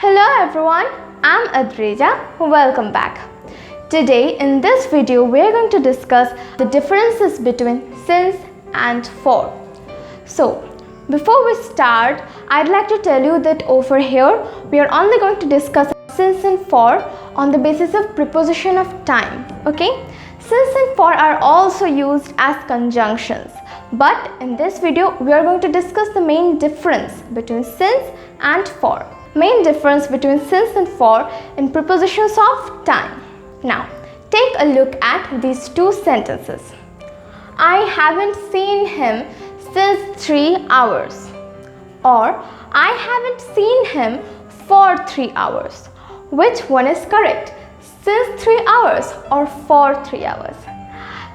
Hello everyone, I'm Adrija. Welcome back. Today in this video we are going to discuss the differences between since and for. So before we start, I'd like to tell you that over here we are only going to discuss since and for on the basis of preposition of time. Okay? Since and for are also used as conjunctions. But in this video we are going to discuss the main difference between since and for. Main difference between since and for in prepositions of time. Now, take a look at these two sentences. I haven't seen him since 3 hours. Or, I haven't seen him for 3 hours. Which one is correct? Since 3 hours or for 3 hours?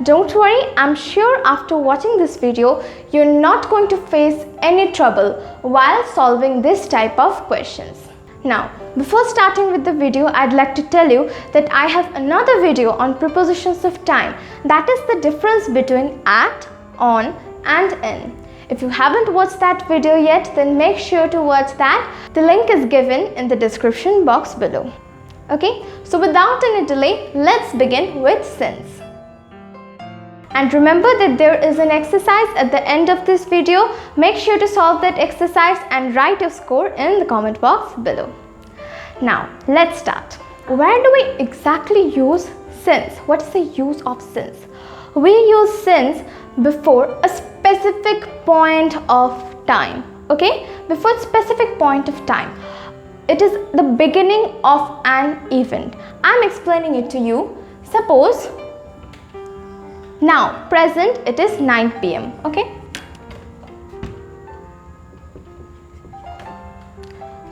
Don't worry, I'm sure after watching this video, you're not going to face any trouble while solving this type of questions. Now, before starting with the video, I'd like to tell you that I have another video on prepositions of time. That is the difference between at, on and in. If you haven't watched that video yet, then make sure to watch that. The link is given in the description box below. Okay, so without any delay, let's begin with since. And remember that there is an exercise at the end of this video. Make sure to solve that exercise and write your score in the comment box below. Now, let's start. Where do we exactly use since? What is the use of since? We use since before a specific point of time. Okay? Before a specific point of time. It is the beginning of an event. I'm explaining it to you. Suppose now, present, it is 9 p.m. Okay?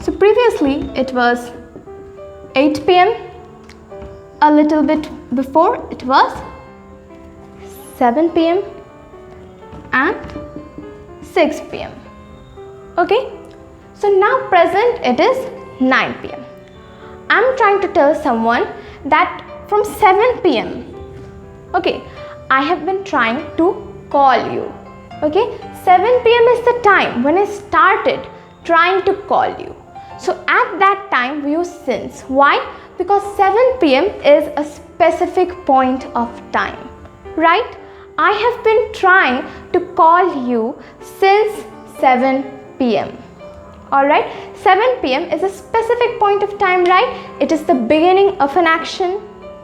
So previously it was 8 p.m. A little bit before it was 7 p.m. and 6 p.m. Okay? So now present it is 9 p.m. I'm trying to tell someone that from 7 p.m. Okay, I have been trying to call you. Okay, 7 p.m. is the time when I started trying to call you. So at that time we use since. Why? Because 7 p.m. is a specific point of time. Right? I have been trying to call you since 7 p.m. Alright, 7 p.m. is a specific point of time, right? It is the beginning of an action,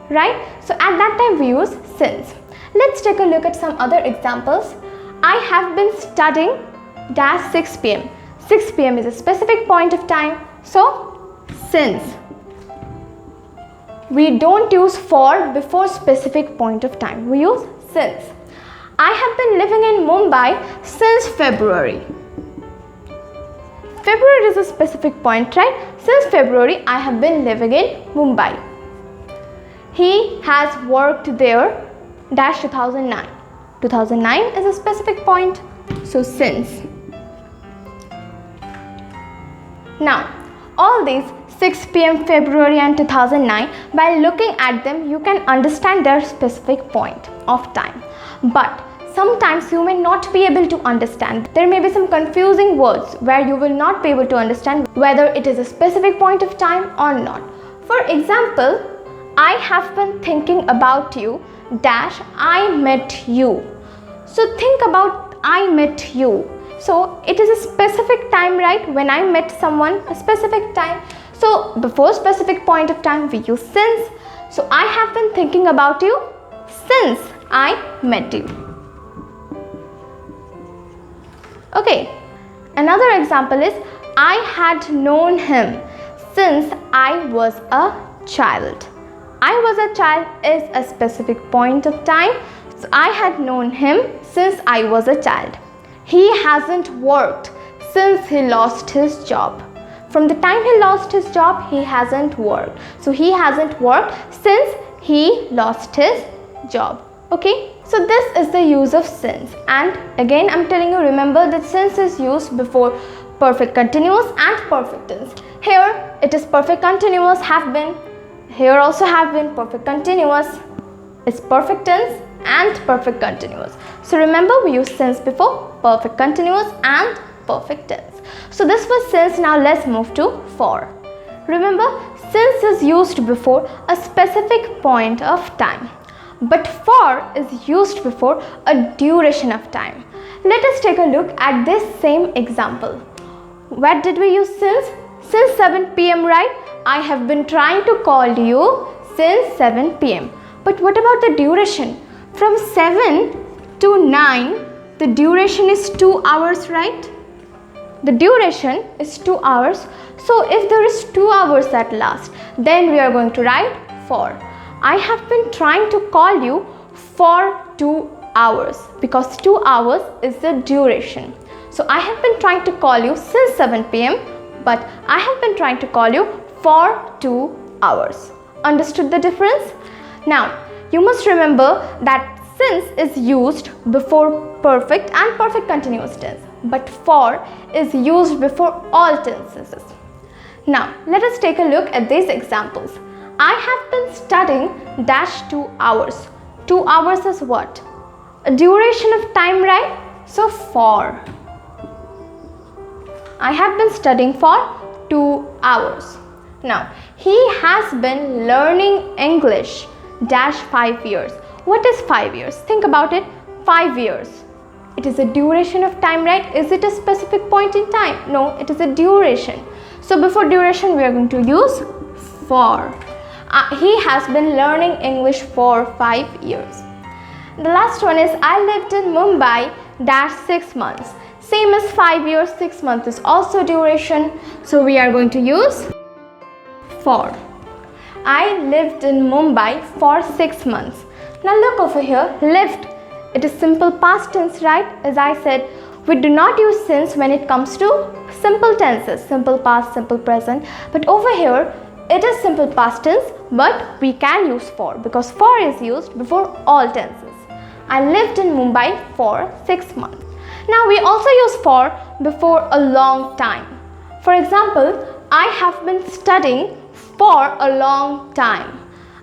right? So at that time we use since. Let's take a look at some other examples. I have been studying dash 6 p.m. 6 p.m. is a specific point of time. So, since. We don't use for before specific point of time. We use since. I have been living in Mumbai since February. February is a specific point, right? Since February, I have been living in Mumbai. He has worked there dash 2009. 2009 is a specific point. So since. Now, all these 6 p.m. February and 2009, by looking at them, you can understand their specific point of time. But sometimes you may not be able to understand. There may be some confusing words where you will not be able to understand whether it is a specific point of time or not. For example, I have been thinking about you dash I met you. So think about I met you. So it is a specific time, right? When I met someone, a specific time. So before specific point of time we use since. So I have been thinking about you since I met you. Okay. Another example is I had known him since I was a child. I was a child is a specific point of time. So I had known him since I was a child. He hasn't worked since he lost his job. From the time he lost his job, he hasn't worked. So he hasn't worked since he lost his job. Okay? So this is the use of since. And again, I'm telling you, remember that since is used before perfect continuous and perfect tense. Here, it is perfect continuous, have been. Here also have been perfect continuous is perfect tense and perfect continuous. So remember we use since before perfect continuous and perfect tense. So this was since. Now let's move to for. Remember, since is used before a specific point of time, but for is used before a duration of time. Let us take a look at this same example. What did we use since? Since 7 p.m. right? I have been trying to call you since 7 p.m. But what about the duration? From 7 to 9, the duration is 2 hours, right? The duration is 2 hours. So if there is 2 hours at last, then we are going to write for. I have been trying to call you for 2 hours because 2 hours is the duration. So I have been trying to call you since 7 p.m. but I have been trying to call you for 2 hours. Understood the difference? Now, you must remember that since is used before perfect and perfect continuous tense, but for is used before all tenses. Now, let us take a look at these examples. I have been studying dash 2 hours. 2 hours is what? A duration of time, right? So, for. I have been studying for 2 hours. Now, he has been learning English dash 5 years. What is 5 years? Think about it. 5 years. It is a duration of time, right? Is it a specific point in time? No, it is a duration. So before duration, we are going to use for. He has been learning English for 5 years. The last one is I lived in Mumbai dash 6 months. Same as 5 years, 6 months is also duration. So we are going to use for. I lived in Mumbai for 6 months. Now look over here, lived. It is simple past tense, right? As I said, we do not use since when it comes to simple tenses, simple past, simple present. But over here, it is simple past tense, but we can use for because for is used before all tenses. I lived in Mumbai for 6 months. Now we also use for before a long time. For example, I have been studying for a long time.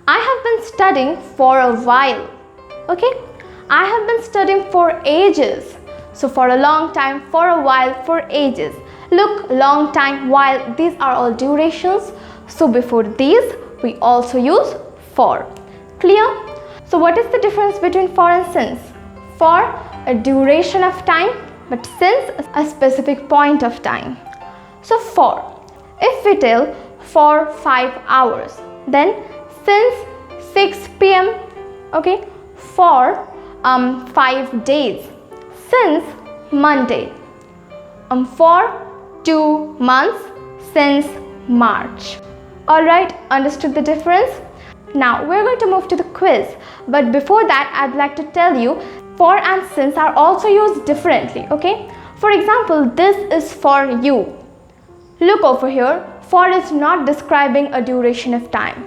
I have been studying for a while. Okay? I have been studying for ages. So for a long time, for a while, for ages. Look, long time, while, these are all durations. So before these, we also use for. Clear? So what is the difference between for and since? For a duration of time, but since a specific point of time. So for, if we tell for 5 hours, then since 6 p.m. okay, for 5 days, since Monday, for 2 months, since March. Alright, understood the difference? Now we're going to move to the quiz, but before that I'd like to tell you for and since are also used differently, okay? For example, this is for you. Look over here, for is not describing a duration of time.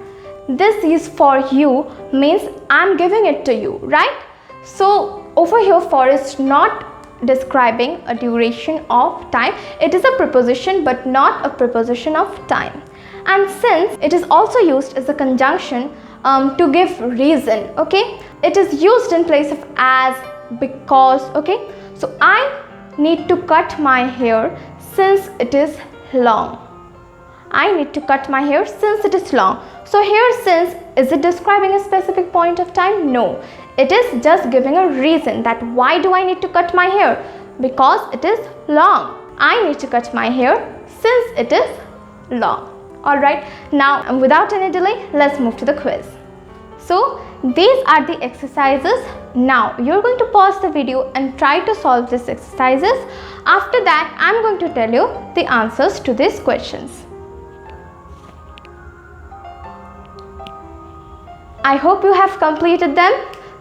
This is for you means I'm giving it to you, right? So over here, for is not describing a duration of time. It is a preposition but not a preposition of time. And since, it is also used as a conjunction to give reason, okay? It is used in place of as, because, okay? So I need to cut my hair since it is long. I need to cut my hair since it is long. So here since, is it describing a specific point of time? No. It is just giving a reason that why do I need to cut my hair? Because it is long. I need to cut my hair since it is long. Alright, now without any delay, let's move to the quiz. So these are the exercises. Now you're going to pause the video and try to solve these exercises. After that, I'm going to tell you the answers to these questions. I hope you have completed them.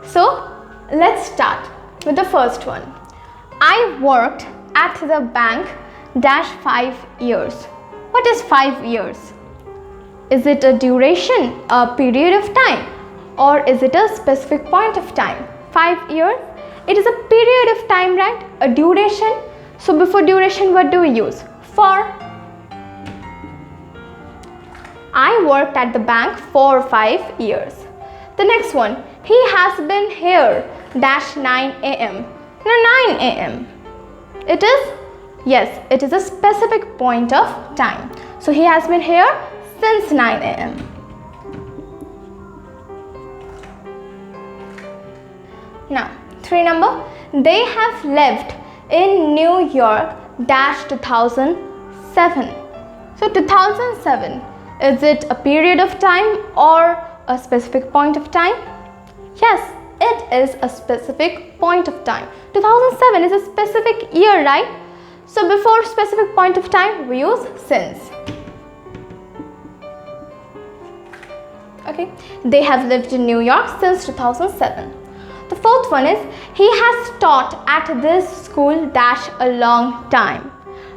So let's start with the first one. I worked at the bank dash 5 years. What is 5 years? Is it a duration, a period of time, or is it a specific point of time? 5 years, it is a period of time, right? A duration. So before duration, what do we use? For. I worked at the bank for 5 years. The next one, he has been here dash 9 a.m. Now 9 a.m. It is, yes, it is a specific point of time. So he has been here since 9 a.m. Now, 3 number, they have lived in New York dash 2007. So 2007, is it a period of time or a specific point of time? Yes, it is a specific point of time. 2007 is a specific year, right? So before specific point of time, we use since. Okay, they have lived in New York since 2007. The fourth one is, he has taught at this school dash a long time.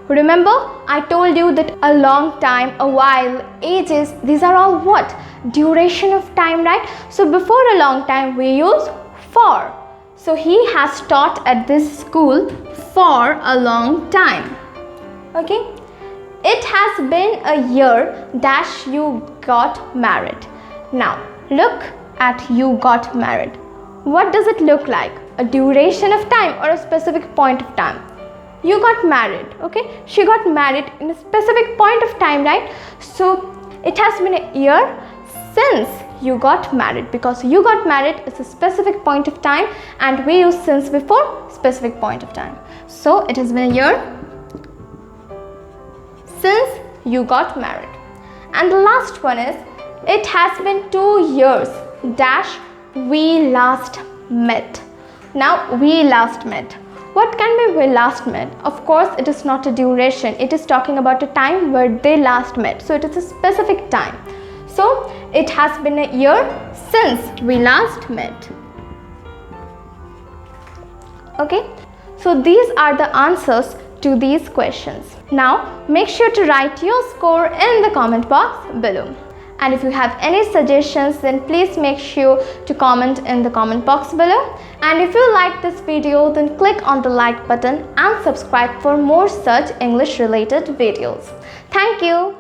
Remember, I told you that a long time, a while, ages, these are all what? Duration of time, right? So before a long time, we use for. So he has taught at this school for a long time. Okay? It has been a year dash you got married. Now, look at you got married. What does it look like? A duration of time or a specific point of time? You got married, okay? She got married in a specific point of time, right? So it has been a year since you got married, because you got married is a specific point of time and we use since before specific point of time. So it has been a year since you got married. And the last one is, it has been 2 years dash we last met. Now, we last met. What can be we last met? Of course, it is not a duration. It is talking about a time where they last met. So, it is a specific time. So, it has been a year since we last met. Okay. So, these are the answers to these questions. Now, make sure to write your score in the comment box below. And if you have any suggestions, then please make sure to comment in the comment box below. And if you like this video, then click on the like button and subscribe for more such English related videos. Thank you.